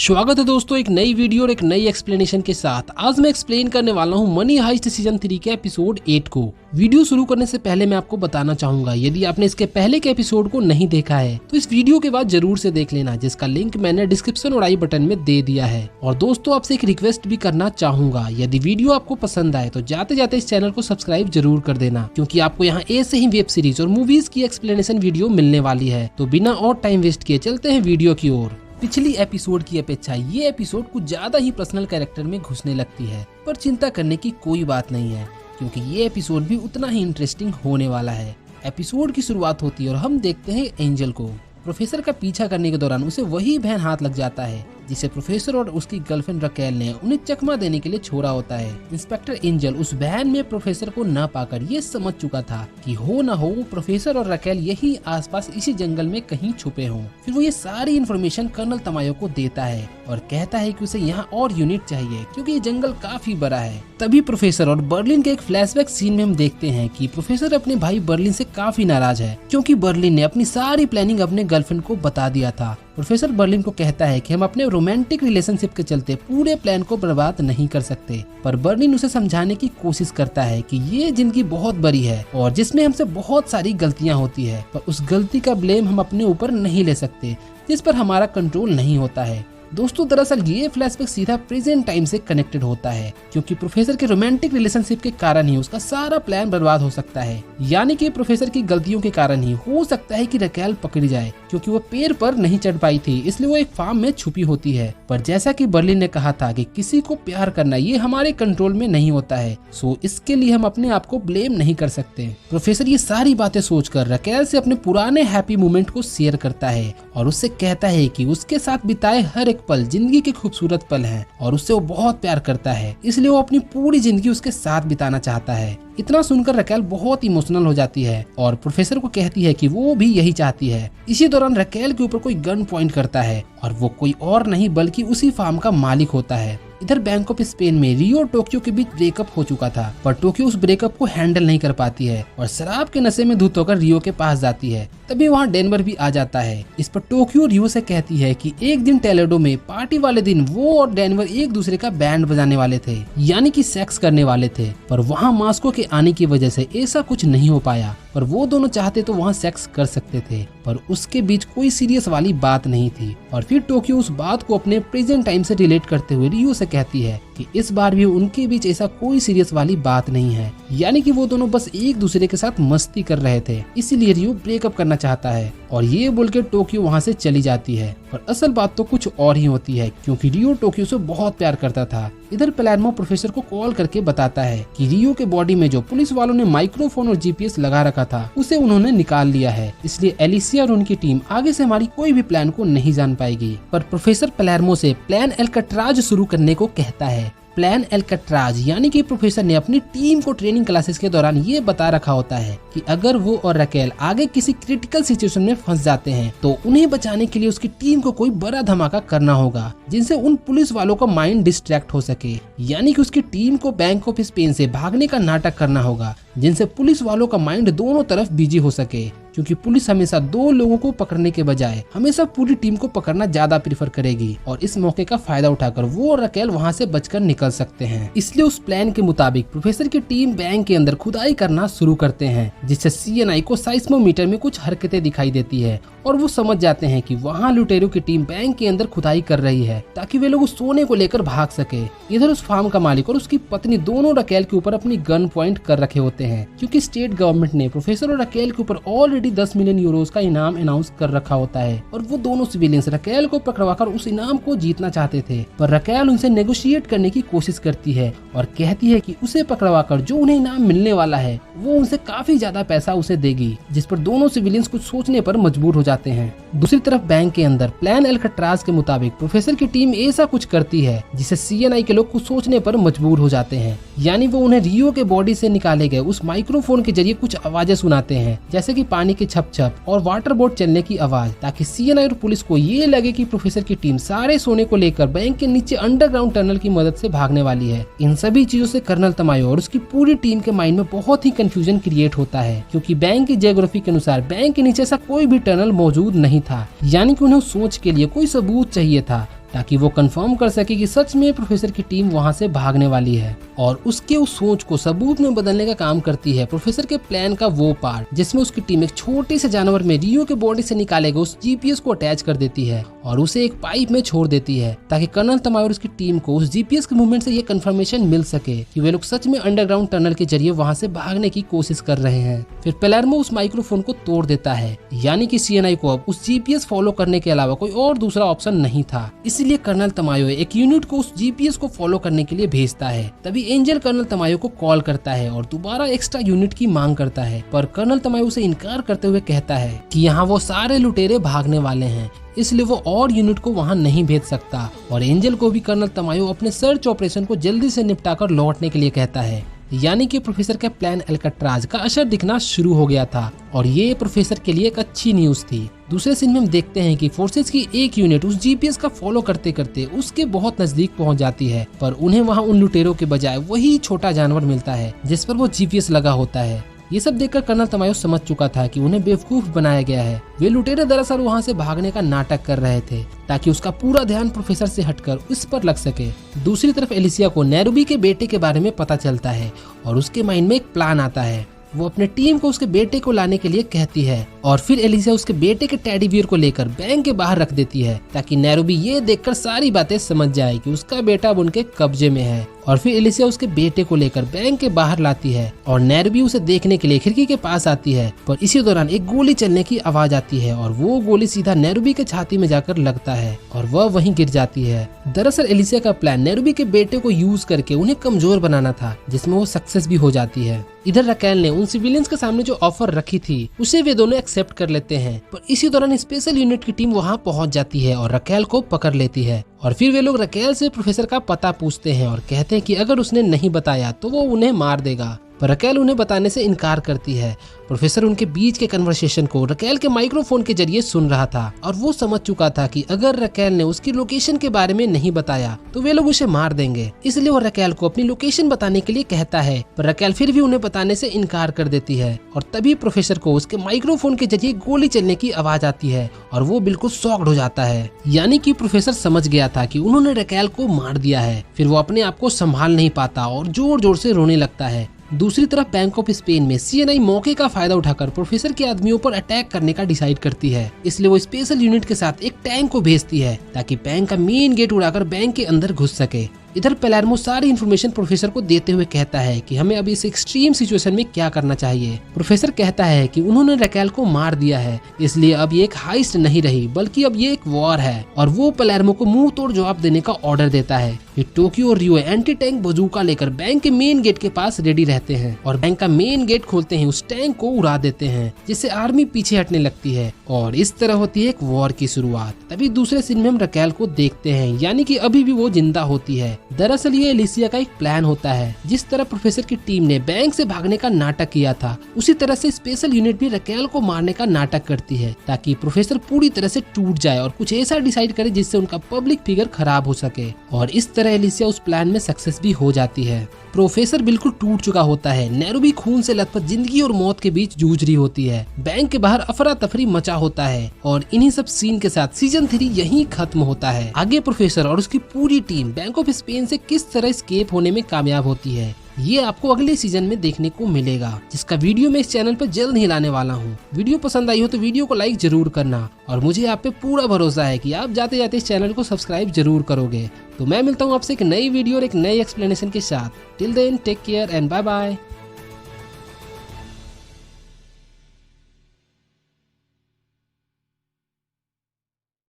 स्वागत है दोस्तों एक नई वीडियो और एक नई एक्सप्लेनेशन के साथ। आज मैं एक्सप्लेन करने वाला हूं मनी हाइस्ट सीजन 3 के एपिसोड 8 को। वीडियो शुरू करने से पहले मैं आपको बताना चाहूंगा, यदि आपने इसके पहले के एपिसोड को नहीं देखा है तो इस वीडियो के बाद जरूर से देख लेना, जिसका लिंक मैंने डिस्क्रिप्शन और आई बटन में दे दिया है। और दोस्तों आपसे एक रिक्वेस्ट भी करना चाहूंगा, यदि वीडियो आपको पसंद आए तो जाते जाते इस चैनल को सब्सक्राइब जरूर कर देना, क्योंकि आपको यहाँ ऐसे ही वेब सीरीज और मूवीज की एक्सप्लेनेशन वीडियो मिलने वाली है। तो बिना और टाइम वेस्ट किए चलते हैं वीडियो की ओर। पिछली एपिसोड की अपेक्षा ये एपिसोड कुछ ज्यादा ही पर्सनल कैरेक्टर में घुसने लगती है, पर चिंता करने की कोई बात नहीं है, क्योंकि ये एपिसोड भी उतना ही इंटरेस्टिंग होने वाला है। एपिसोड की शुरुआत होती है और हम देखते हैं एंजल को। प्रोफेसर का पीछा करने के दौरान उसे वही बहन हाथ लग जाता है जिसे प्रोफेसर और उसकी गर्लफ्रेंड रकेल ने उन्हें चकमा देने के लिए छोड़ा होता है। इंस्पेक्टर एंजल उस बहन में प्रोफेसर को न पाकर ये समझ चुका था कि हो न हो प्रोफेसर और रकेल यही आसपास इसी जंगल में कहीं छुपे हों। फिर वो ये सारी इन्फॉर्मेशन कर्नल तमायो को देता है और कहता है कि उसे यहाँ और यूनिट चाहिए, क्योंकि ये जंगल काफी बड़ा है। तभी प्रोफेसर और बर्लिन के एक फ्लैशबैक सीन में हम देखते हैं कि प्रोफेसर अपने भाई बर्लिन से काफी नाराज है, क्योंकि बर्लिन ने अपनी सारी प्लानिंग अपने गर्लफ्रेंड को बता दिया था। प्रोफेसर बर्लिन को कहता है कि हम अपने रोमांटिक रिलेशनशिप के चलते पूरे प्लान को बर्बाद नहीं कर सकते, पर बर्लिन उसे समझाने की कोशिश करता है कि ये जिंदगी बहुत बड़ी है और जिसमें हमसे बहुत सारी गलतियां होती है, पर उस गलती का ब्लेम हम अपने ऊपर नहीं ले सकते जिस पर हमारा कंट्रोल नहीं होता है। दोस्तों दरअसल ये फ्लैशबैक सीधा प्रेजेंट टाइम से कनेक्टेड होता है, क्योंकि प्रोफेसर के रोमांटिक रिलेशनशिप के कारण ही उसका सारा प्लान बर्बाद हो सकता है। यानी कि प्रोफेसर की गलतियों के कारण ही हो सकता है कि रकेल पकड़ी जाए, क्योंकि वो पेड़ पर नहीं चढ़ पाई थी, इसलिए वो एक फार्म में छुपी होती है। पर जैसा कि बर्लिन ने कहा था कि किसी को प्यार करना ये हमारे कंट्रोल में नहीं होता है, सो इसके लिए हम अपने आप को ब्लेम नहीं कर सकते। प्रोफेसर ये सारी बातें सोचकर रकेल से अपने पुराने हैप्पी मोमेंट को शेयर करता है और उससे कहता है कि उसके साथ बिताए हर एक पल जिंदगी के खूबसूरत पल हैं और उससे वो बहुत प्यार करता है, इसलिए वो अपनी पूरी जिंदगी उसके साथ बिताना चाहता है। इतना सुनकर रकेल बहुत इमोशनल हो जाती है और प्रोफेसर को कहती है कि वो भी यही चाहती है। इसी दौरान रकेल के ऊपर कोई गन पॉइंट करता है और वो कोई और नहीं बल्कि उसी फार्म का मालिक होता है। इधर बैंक ऑफ स्पेन में रियो और टोक्यो के बीच ब्रेकअप हो चुका था, पर टोक्यो उस ब्रेकअप को हैंडल नहीं कर पाती है और शराब के नशे में धुत होकर रियो के पास जाती है। तभी वहाँ डेनवर भी आ जाता है। इस पर टोक्यो रियो से कहती है कि एक दिन टोलेडो में पार्टी वाले दिन वो और डेनवर एक दूसरे का बैंड बजाने वाले थे, यानी कि सेक्स करने वाले थे, पर वहाँ मास्को के आने की वजह से ऐसा कुछ नहीं हो पाया। पर वो दोनों चाहते तो वहाँ सेक्स कर सकते थे, पर उसके बीच कोई सीरियस वाली बात नहीं थी। और फिर टोक्यो उस बात को अपने प्रेजेंट टाइम से रिलेट करते हुए रियो से कहती है कि इस बार भी उनके बीच ऐसा कोई सीरियस वाली बात नहीं है, यानी कि वो दोनों बस एक दूसरे के साथ मस्ती कर रहे थे, इसीलिए रियो ब्रेकअप करना चाहता है। और ये बोल के टोक्यो वहाँ से चली जाती है, पर असल बात तो कुछ और ही होती है, क्योंकि रियो टोक्यो से बहुत प्यार करता था। इधर पैलेर्मो प्रोफेसर को कॉल करके बताता है कि रियो के बॉडी में जो पुलिस वालों ने माइक्रोफोन और जीपीएस लगा रखा था उसे उन्होंने निकाल लिया है, इसलिए एलिसिया और उनकी टीम आगे से हमारी कोई भी प्लान को नहीं जान पाएगी। पर प्रोफेसर पैलेर्मो से प्लान एल्काट्राज शुरू करने को कहता है। प्लान एल्काट्राज यानी कि प्रोफेसर ने अपनी टीम को ट्रेनिंग क्लासेस के दौरान ये बता रखा होता है कि अगर वो और रकेल आगे किसी क्रिटिकल सिचुएशन में फंस जाते हैं तो उन्हें बचाने के लिए उसकी टीम को कोई बड़ा धमाका करना होगा, जिनसे उन पुलिस वालों का माइंड डिस्ट्रैक्ट हो सके। यानी कि उसकी टीम को बैंक ऑफ स्पेन से भागने का नाटक करना होगा, जिनसे पुलिस वालों का माइंड दोनों तरफ बिजी हो सके, क्योंकि पुलिस हमेशा दो लोगों को पकड़ने के बजाय हमेशा पूरी टीम को पकड़ना ज्यादा प्रीफर करेगी, और इस मौके का फायदा उठाकर वो और रकेल वहाँ से बचकर निकल सकते हैं। इसलिए उस प्लान के मुताबिक प्रोफेसर की टीम बैंक के अंदर खुदाई करना शुरू करते हैं, जिससे सीएनआई को साइस्मोमीटर में कुछ हरकतें दिखाई देती है और वो समझ जाते हैं कि वहाँ लुटेरों की टीम बैंक के अंदर खुदाई कर रही है ताकि वे लोग उस सोने को लेकर भाग सके। इधर उस फार्म का मालिक और उसकी पत्नी दोनों रकेल के ऊपर अपनी गन पॉइंट कर रखे होते हैं, क्योंकि स्टेट गवर्नमेंट ने प्रोफेसर और रकेल के ऊपर ऑलरेडी ऑलरेडी 10 मिलियन यूरोज का इनाम अनाउंस कर रखा होता है और वो दोनों सिविलियंस रकेल को पकड़वाकर उस इनाम को जीतना चाहते थे, पर रकेल उनसे नेगोशिएट करने की कोशिश करती है और कहती है कि उसे पकड़वाकर जो उन्हें इनाम मिलने वाला है वो उनसे काफी ज्यादा पैसा उसे देगी, जिस पर दोनों सिविलियंस कुछ सोचने पर मजबूर हो जाते हैं। दूसरी तरफ बैंक के अंदर प्लान अल्काट्राज के मुताबिक प्रोफेसर की टीम ऐसा कुछ करती है जिसे CNI के लोग कुछ सोचने पर मजबूर हो जाते हैं, यानी वो उन्हें रियो के बॉडी से निकाले गए उस माइक्रोफोन के जरिए कुछ आवाजें सुनाते हैं, जैसे कि पानी के छप छप और वाटर बोट चलने की आवाज, ताकि CNI और पुलिस को ये लगे कि प्रोफेसर की टीम सारे सोने को लेकर बैंक के नीचे अंडरग्राउंड टनल की मदद से भागने वाली है। इन सभी चीजों से कर्नल तमायो और उसकी पूरी टीम के माइंड में बहुत ही कंफ्यूजन क्रिएट होता है, क्योंकि बैंक की जियोग्राफी के अनुसार बैंक के नीचे ऐसा कोई भी टनल मौजूद नहीं था, यानी कि उन्हें सोच के लिए कोई सबूत चाहिए था ताकि वो कंफर्म कर सके कि सच में प्रोफेसर की टीम वहां से भागने वाली है। और उसके उस सोच को सबूत में बदलने का काम करती है प्रोफेसर के प्लान का वो पार्ट जिसमें उसकी टीम एक छोटे से जानवर में रियो के बॉडी से निकाले गए उस GPS को अटैच कर देती है और उसे एक पाइप में छोड़ देती है, ताकि कर्नल तमायो और उसकी टीम को उस GPS के मूवमेंट से ये कंफर्मेशन मिल सके कि वे लोग सच में अंडरग्राउंड टनल के जरिए वहां से भागने की कोशिश कर रहे हैं। फिर पेलेर्मो उस माइक्रोफोन को तोड़ देता है, यानी कि CNI को अब उस GPS फॉलो करने के अलावा कोई और दूसरा ऑप्शन नहीं था। इसलिए कर्नल तमायो एक यूनिट को उस GPS को फॉलो करने के लिए भेजता है। तभी एंजल कर्नल तमायो को कॉल करता है और दोबारा एक्स्ट्रा यूनिट की मांग करता है, पर कर्नल तमायो उसे इनकार करते हुए कहता है कि यहाँ वो सारे लुटेरे भागने वाले हैं, इसलिए वो और यूनिट को वहां नहीं भेज सकता। और एंजल को भी कर्नल तमायो अपने सर्च ऑपरेशन को जल्दी से निपटाकर लौटने के लिए कहता है, यानी कि प्रोफेसर के प्लान अल्काट्राज का असर दिखना शुरू हो गया था और ये प्रोफेसर के लिए एक अच्छी न्यूज थी। दूसरे सीन में हम देखते हैं कि फोर्सेस की एक यूनिट उस GPS का फॉलो करते करते उसके बहुत नजदीक पहुंच जाती है, पर उन्हें वहां उन लुटेरों के बजाय वही छोटा जानवर मिलता है जिस पर वो GPS लगा होता है। ये सब देखकर कर्नल तमायो समझ चुका था कि उन्हें बेवकूफ बनाया गया है। वे लुटेरे दरअसल वहां से भागने का नाटक कर रहे थे ताकि उसका पूरा ध्यान प्रोफेसर से हटकर उस पर लग सके। दूसरी तरफ एलिसिया को नैरोबी के बेटे के बारे में पता चलता है और उसके माइंड में एक प्लान आता है। वो अपने टीम को उसके बेटे को लाने के लिए कहती है और फिर एलिसिया उसके बेटे के टेडी बियर को लेकर बैंक के बाहर रख देती है ताकि नैरोबी ये देखकर सारी बातें समझ जाए कि उसका बेटा अब उनके कब्जे में है। और फिर एलिसिया उसके बेटे को लेकर बैंक के बाहर लाती है और नैरोबी उसे देखने के लिए खिड़की के पास आती है, पर इसी दौरान एक गोली चलने की आवाज आती है और वो गोली सीधा नैरोबी के छाती में जाकर लगता है और वह वहीं गिर जाती है। दरअसल एलिसिया का प्लान नैरोबी के बेटे को यूज करके उन्हें कमजोर बनाना था, जिसमें वो सक्सेस भी हो जाती है। इधर रकेल ने उन सिविलियंस के सामने जो ऑफर रखी थी उसे वे दोनों एक्सेप्ट कर लेते हैं, पर इसी दौरान स्पेशल यूनिट की टीम वहां पहुंच जाती है और रकेल को पकड़ लेती है। और फिर वे लोग रकेल से प्रोफेसर का पता पूछते हैं और कहते हैं कि अगर उसने नहीं बताया तो वो उन्हें मार देगा, पर रकेल उन्हें बताने से इनकार करती है। प्रोफेसर उनके बीच के कन्वर्सेशन को रकेल के माइक्रोफोन के जरिए सुन रहा था और वो समझ चुका था कि अगर रकेल ने उसकी लोकेशन के बारे में नहीं बताया तो वे लोग उसे मार देंगे, इसलिए वो रकेल को अपनी लोकेशन बताने के लिए कहता है, पर रकेल फिर भी उन्हें बताने से इनकार कर देती है। और तभी प्रोफेसर को उसके माइक्रोफोन के जरिए गोली चलने की आवाज आती है और वो बिल्कुल शॉक्ड हो जाता है, यानी कि प्रोफेसर समझ गया था कि उन्होंने रकेल को मार दिया है। फिर वो अपने आप को संभाल नहीं पाता और जोर जोर से रोने लगता है। दूसरी तरफ बैंक ऑफ स्पेन में CNI मौके का फायदा उठाकर प्रोफेसर के आदमियों पर अटैक करने का डिसाइड करती है, इसलिए वो स्पेशल यूनिट के साथ एक टैंक को भेजती है ताकि बैंक का मेन गेट उड़ाकर बैंक के अंदर घुस सके। इधर पेलेर्मो सारी इन्फॉर्मेशन प्रोफेसर को देते हुए कहता है कि हमें अभी इस एक्सट्रीम सिचुएशन में क्या करना चाहिए। प्रोफेसर कहता है कि उन्होंने रकेल को मार दिया है, इसलिए अब ये एक हाइस्ट नहीं रही बल्कि अब ये एक वॉर है, और वो पेलेर्मो को मुंह तोड़ जवाब देने का ऑर्डर देता है। ये टोक्यो और रियो एंटी टैंक बंदूका लेकर बैंक के मेन गेट के पास रेडी रहते हैं और बैंक का मेन गेट खोलते हैं उस टैंक को उड़ा देते हैं, जिससे आर्मी पीछे हटने लगती है और इस तरह होती है एक वॉर की शुरुआत। तभी दूसरे सीन में हम रकेल को देखते हैं, यानी कि अभी भी वो जिंदा होती है। दरअसल ये एलिसिया का एक प्लान होता है। जिस तरह प्रोफेसर की टीम ने बैंक से भागने का नाटक किया था, उसी तरह से स्पेशल यूनिट भी रकेल को मारने का नाटक करती है ताकि प्रोफेसर पूरी तरह से टूट जाए और कुछ ऐसा डिसाइड करे जिससे उनका पब्लिक फिगर खराब हो सके, और इस तरह एलिसिया उस प्लान में सक्सेस भी हो जाती है। प्रोफेसर बिल्कुल टूट चुका होता है। नैरोबी खून से लथपथ जिंदगी और मौत के बीच जूझ रही होती है। बैंक के बाहर अफरा तफरी मचा होता है और इन्हीं सब सीन के साथ सीजन 3 यहीं खत्म होता है। आगे प्रोफेसर और उसकी पूरी टीम बैंक ऑफ स्पेन से किस तरह एस्केप होने में कामयाब होती है, ये आपको अगले सीजन में देखने को मिलेगा, जिसका वीडियो मैं इस चैनल पर जल्द ही लाने वाला हूँ। वीडियो पसंद आई हो तो वीडियो को लाइक जरूर करना, और मुझे आप पे पूरा भरोसा है कि आप जाते जाते इस चैनल को सब्सक्राइब जरूर करोगे। तो मैं मिलता हूँ आपसे एक नई वीडियो और एक नई एक्सप्लेनेशन के साथ। Till then take care and bye bye.